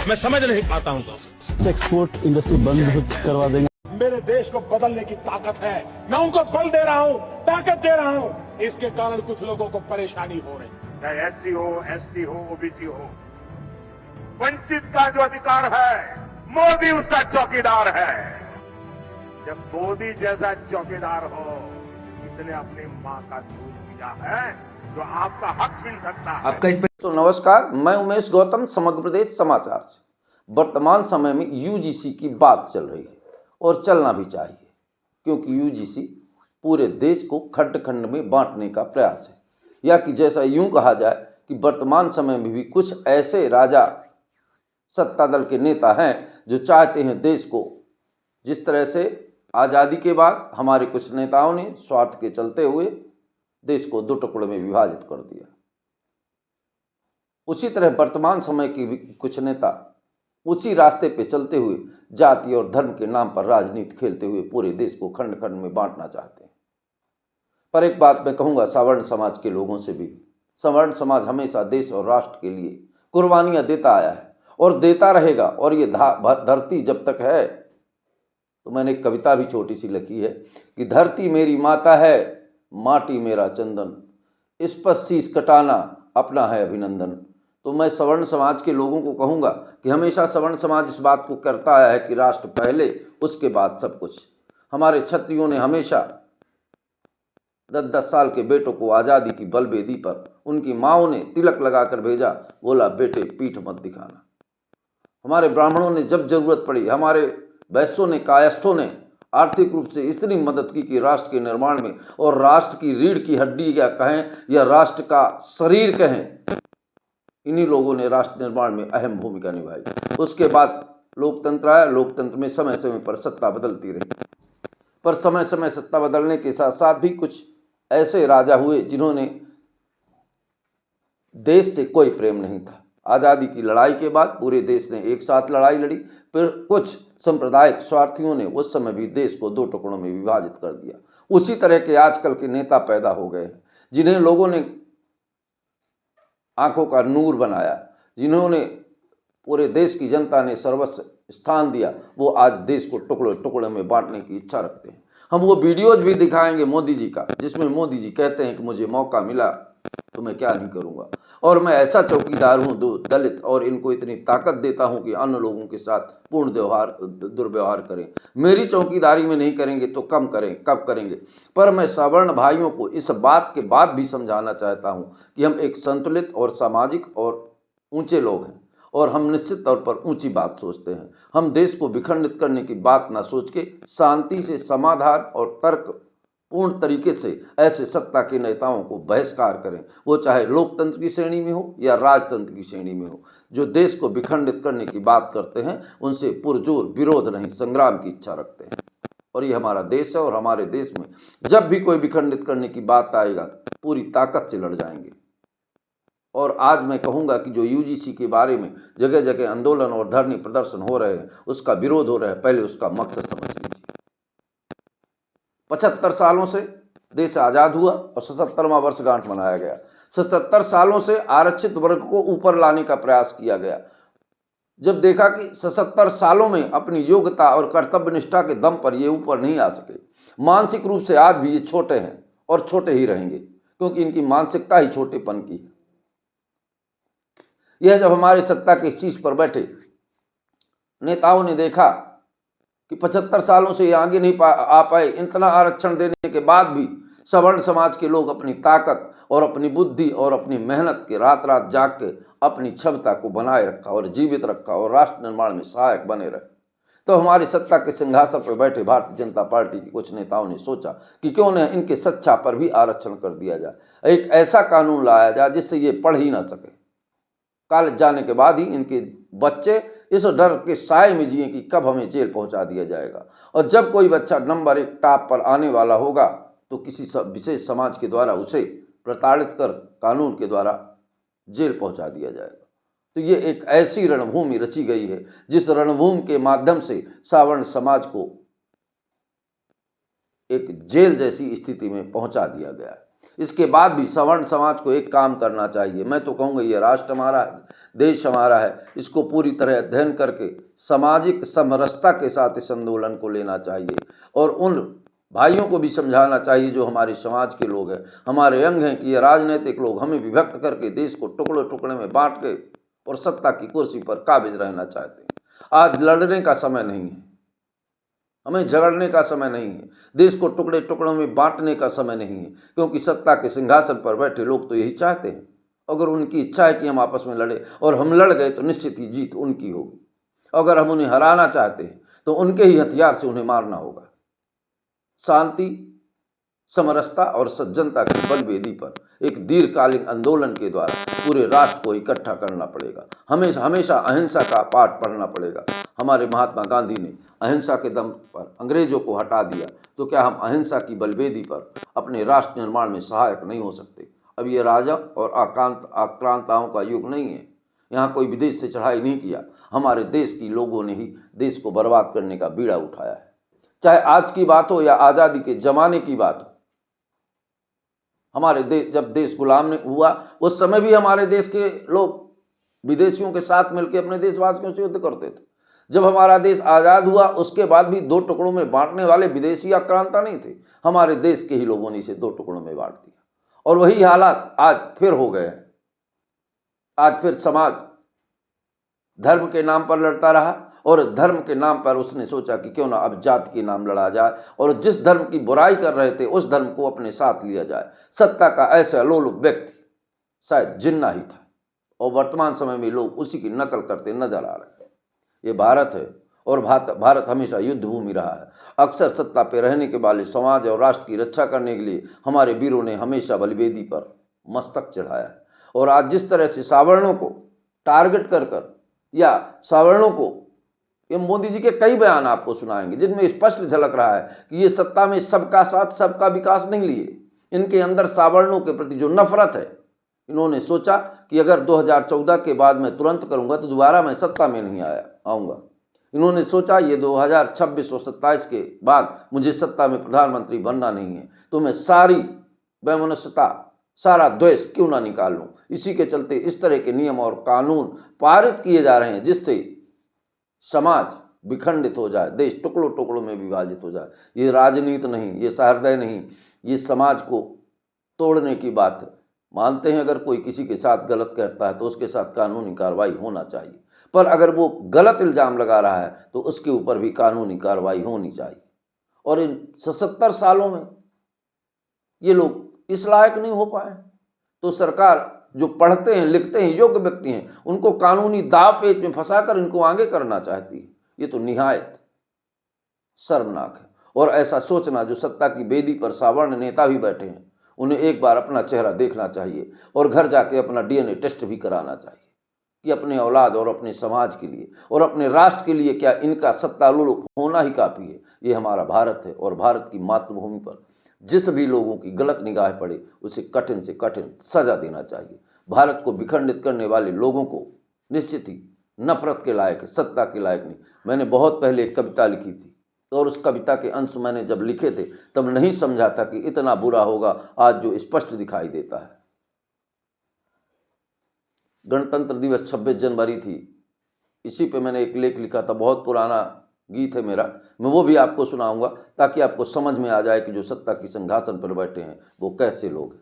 मैं समझ नहीं पाता हूँ। एक्सपोर्ट इंडस्ट्री बंद करवा देंगे। मेरे देश को बदलने की ताकत है, मैं उनको बल दे रहा हूँ, ताकत दे रहा हूँ। इसके कारण कुछ लोगों को परेशानी हो रही, चाहे SC हो, ST हो, OBC हो। वंचित का जो अधिकार है, मोदी उसका चौकीदार है। जब मोदी जैसा चौकीदार हो, इसने अपनी माँ का दूध पिया है, जो आपका हक छीन सकता है। आपका इस तो नमस्कार, मैं उमेश गौतम, समग्र प्रदेश समाचार से। वर्तमान समय में UGC की बात चल रही है और चलना भी चाहिए, क्योंकि UGC पूरे देश को खंड खंड में बांटने का प्रयास है, या कि जैसा यूं कहा जाए कि वर्तमान समय में भी कुछ ऐसे राजा सत्ता दल के नेता हैं जो चाहते हैं देश को, जिस तरह से आज़ादी के बाद हमारे कुछ नेताओं ने स्वार्थ के चलते हुए देश को दो टुकड़ों में विभाजित कर दिया, उसी तरह वर्तमान समय के भी कुछ नेता उसी रास्ते पे चलते हुए जाति और धर्म के नाम पर राजनीति खेलते हुए पूरे देश को खंड खंड में बांटना चाहते हैं। पर एक बात मैं कहूँगा सवर्ण समाज के लोगों से भी, सवर्ण समाज हमेशा देश और राष्ट्र के लिए कुर्बानियाँ देता आया है और देता रहेगा। और ये धरती जब तक है, तो मैंने एक कविता भी छोटी सी लिखी है कि धरती मेरी माता है, माटी मेरा चंदन, इस पर शीश कटाना अपना है अभिनंदन। तो मैं सवर्ण समाज के लोगों को कहूँगा कि हमेशा सवर्ण समाज इस बात को करता आया है कि राष्ट्र पहले, उसके बाद सब कुछ। हमारे क्षत्रियों ने हमेशा 10-10 साल के बेटों को आज़ादी की बलवेदी पर उनकी माँओं ने तिलक लगाकर भेजा, बोला बेटे पीठ मत दिखाना। हमारे ब्राह्मणों ने जब जरूरत पड़ी, हमारे वैश्यों ने, कायस्थों ने आर्थिक रूप से इतनी मदद की कि राष्ट्र के निर्माण में, और राष्ट्र की रीढ़ की हड्डी या कहें या राष्ट्र का शरीर कहें, इन्हीं लोगों ने राष्ट्र निर्माण में अहम भूमिका निभाई। उसके बाद लोकतंत्र आया, लोकतंत्र में समय समय पर सत्ता बदलती रही, पर समय समय सत्ता बदलने के साथ साथ भी कुछ ऐसे राजा हुए जिन्होंने देश से कोई प्रेम नहीं था। आज़ादी की लड़ाई के बाद पूरे देश ने एक साथ लड़ाई लड़ी, फिर कुछ सांप्रदायिक स्वार्थियों ने उस समय भी देश को दो टुकड़ों में विभाजित कर दिया। उसी तरह के आजकल के नेता पैदा हो गए हैं, जिन्हें लोगों ने आंखों का नूर बनाया, जिन्होंने पूरे देश की जनता ने सर्वस्व स्थान दिया, वो आज देश को टुकड़े टुकड़े में बांटने की इच्छा रखते हैं। हम वो वीडियोज भी दिखाएंगे मोदी जी का, जिसमें मोदी जी कहते हैं कि मुझे मौका मिला तो मैं क्या नहीं करूंगा, और मैं ऐसा चौकीदार हूं जो दलित और इनको इतनी ताकत देता हूं कि अन्य लोगों के साथ पूर्ण दुर्व्यवहार करें। मेरी चौकीदारी में नहीं करेंगे तो कम करें, कब करेंगे। पर मैं सवर्ण भाइयों को इस बात के बाद भी समझाना चाहता हूं कि हम एक संतुलित और सामाजिक और ऊंचे लोग हैं, और हम निश्चित तौर पर ऊंची बात सोचते हैं। हम देश को विखंडित करने की बात ना सोच के शांति से समाधान और तर्क पूर्ण तरीके से ऐसे सत्ता के नेताओं को बहिष्कार करें, वो चाहे लोकतंत्र की श्रेणी में हो या राजतंत्र की श्रेणी में हो। जो देश को विखंडित करने की बात करते हैं उनसे पुरजोर विरोध नहीं, संग्राम की इच्छा रखते हैं। और ये हमारा देश है, और हमारे देश में जब भी कोई विखंडित करने की बात आएगा पूरी ताकत से लड़ जाएंगे। और आज मैं कहूँगा कि जो UGC के बारे में जगह जगह आंदोलन और धरने प्रदर्शन हो रहे हैं, उसका विरोध हो रहा है, पहले उसका मकसद समझ लीजिए। 75 सालों से देश आज़ाद हुआ और 77वां वर्षगांठ मनाया गया। 77 सालों से आरक्षित वर्ग को ऊपर लाने का प्रयास किया गया। जब देखा कि 77 सालों में अपनी योग्यता और कर्तव्य निष्ठा के दम पर ये ऊपर नहीं आ सके, मानसिक रूप से आज भी ये छोटे हैं और छोटे ही रहेंगे, क्योंकि इनकी मानसिकता ही छोटेपन की है। यह जब हमारे सत्ता के शीर्ष पर बैठे नेताओं ने देखा कि 75 सालों से ये आगे नहीं आ पाए, इतना आरक्षण देने के बाद भी सवर्ण समाज के लोग अपनी ताकत और अपनी बुद्धि और अपनी मेहनत के रात रात जाग के अपनी क्षमता को बनाए रखा और जीवित रखा और राष्ट्र निर्माण में सहायक बने रहे, तो हमारी सत्ता के सिंहासन पर बैठे भारतीय जनता पार्टी के कुछ नेताओं ने सोचा कि क्यों न इनके शिक्षा पर भी आरक्षण कर दिया जाए। एक ऐसा कानून लाया जाए जिससे ये पढ़ ही ना सके, कॉलेज जाने के बाद ही इनके बच्चे इस डर के साए में जिए कि कब हमें जेल पहुंचा दिया जाएगा। और जब कोई बच्चा नंबर 1 टॉप पर आने वाला होगा तो किसी विशेष समाज के द्वारा उसे प्रताड़ित कर कानून के द्वारा जेल पहुंचा दिया जाएगा। तो ये एक ऐसी रणभूमि रची गई है जिस रणभूमि के माध्यम से सवर्ण समाज को एक जेल जैसी स्थिति में पहुंचा दिया गया है। इसके बाद भी सवर्ण समाज को एक काम करना चाहिए। मैं तो कहूँगा ये राष्ट्र हमारा है, देश हमारा है, इसको पूरी तरह अध्ययन करके सामाजिक समरसता के साथ इस आंदोलन को लेना चाहिए और उन भाइयों को भी समझाना चाहिए जो हमारे समाज के लोग हैं, हमारे अंग हैं, कि ये राजनीतिक लोग हमें विभक्त करके देश को टुकड़े टुकड़े में बांट के और सत्ता की कुर्सी पर काबिज रहना चाहते हैं। आज लड़ने का समय नहीं है, हमें झगड़ने का समय नहीं है, देश को टुकड़े टुकड़ों में बांटने का समय नहीं है, क्योंकि सत्ता के सिंहासन पर बैठे लोग तो यही चाहते हैं। अगर उनकी इच्छा है कि हम आपस में लड़े और हम लड़ गए तो निश्चित ही जीत उनकी होगी। अगर हम उन्हें हराना चाहते हैं तो उनके ही हथियार से उन्हें मारना होगा। शांति, समरसता और सज्जनता की बलवेदी पर एक दीर्घकालीन आंदोलन के द्वारा पूरे राष्ट्र को इकट्ठा करना पड़ेगा। हमेशा हमेशा अहिंसा का पाठ पढ़ना पड़ेगा। हमारे महात्मा गांधी ने अहिंसा के दम पर अंग्रेजों को हटा दिया, तो क्या हम अहिंसा की बलवेदी पर अपने राष्ट्र निर्माण में सहायक नहीं हो सकते? अब ये राजा और आक्रांताओं का युग नहीं है। यहाँ कोई विदेश से चढ़ाई नहीं किया, हमारे देश की लोगों ने ही देश को बर्बाद करने का बीड़ा उठाया है। चाहे आज की बात हो या आज़ादी के जमाने की बात हो, हमारे देश जब देश गुलाम ने हुआ उस समय भी हमारे देश के लोग विदेशियों के साथ मिलकर अपने देशवासियों से युद्ध करते थे। जब हमारा देश आज़ाद हुआ उसके बाद भी दो टुकड़ों में बांटने वाले विदेशी आक्रांता नहीं थे, हमारे देश के ही लोगों ने इसे दो टुकड़ों में बांट दिया और वही हालात आज फिर हो गए हैं। आज फिर समाज धर्म के नाम पर लड़ता रहा और धर्म के नाम पर उसने सोचा कि क्यों ना अब जात के नाम लड़ा जाए और जिस धर्म की बुराई कर रहे थे उस धर्म को अपने साथ लिया जाए। सत्ता का ऐसा लोलुप व्यक्ति शायद जिन्ना ही था और वर्तमान समय में लोग उसी की नकल करते नजर आ रहे हैं। ये भारत है और भारत हमेशा युद्ध भूमि रहा है। अक्सर सत्ता पे रहने के वाले समाज और राष्ट्र की रक्षा करने के लिए हमारे वीरों ने हमेशा बलिवेदी पर मस्तक चढ़ाया है। और आज जिस तरह से सावर्णों को टारगेट कर या सावर्णों को, ये मोदी जी के कई बयान आपको सुनाएंगे जिनमें स्पष्ट झलक रहा है कि ये सत्ता में सबका साथ सबका विकास नहीं लिए। इनके अंदर सावर्णों के प्रति जो नफरत है, इन्होंने सोचा कि अगर 2014 के बाद मैं तुरंत करूंगा तो दोबारा मैं सत्ता में नहीं आऊँगा। इन्होंने सोचा ये 2026 और 27 के बाद मुझे सत्ता में प्रधानमंत्री बनना नहीं है, तो मैं सारी वैमनस्यता, सारा द्वेष क्यों ना निकाल लूँ। इसी के चलते इस तरह के नियम और कानून पारित किए जा रहे हैं जिससे समाज विखंडित हो जाए, देश टुकड़ों टुकड़ों में विभाजित हो जाए। ये राजनीति नहीं, ये सहृदय नहीं, ये समाज को तोड़ने की बात है। मानते हैं अगर कोई किसी के साथ गलत करता है तो उसके साथ कानूनी कार्रवाई होना चाहिए, पर अगर वो गलत इल्ज़ाम लगा रहा है तो उसके ऊपर भी कानूनी कार्रवाई होनी चाहिए। और इन 77 सालों में ये लोग इस लायक नहीं हो पाए, तो सरकार जो पढ़ते हैं लिखते हैं योग्य व्यक्ति हैं उनको कानूनी दाव पेच में फंसाकर इनको आगे करना चाहती है। ये तो निहायत शर्मनाक है। और ऐसा सोचना, जो सत्ता की बेदी पर सावर्ण नेता भी बैठे हैं, उन्हें एक बार अपना चेहरा देखना चाहिए और घर जाके अपना डीएनए टेस्ट भी कराना चाहिए कि अपने औलाद और अपने समाज के लिए और अपने राष्ट्र के लिए क्या इनका सत्तालुलुप होना ही काफ़ी है। ये हमारा भारत है और भारत की मातृभूमि पर जिस भी लोगों की गलत निगाह पड़े उसे कठिन से कठिन सजा देना चाहिए। भारत को विखंडित करने वाले लोगों को निश्चित ही नफरत के लायक है, सत्ता के लायक नहीं। मैंने बहुत पहले एक कविता लिखी थी और उस कविता के अंश मैंने जब लिखे थे तब नहीं समझा था कि इतना बुरा होगा आज जो स्पष्ट दिखाई देता है। गणतंत्र दिवस 26 जनवरी थी, इसी पे मैंने एक लेख लिखा था, बहुत पुराना गीत है मेरा, मैं वो भी आपको सुनाऊंगा ताकि आपको समझ में आ जाए कि जो सत्ता की सिंहासन पर बैठे हैं वो कैसे लोग हैं।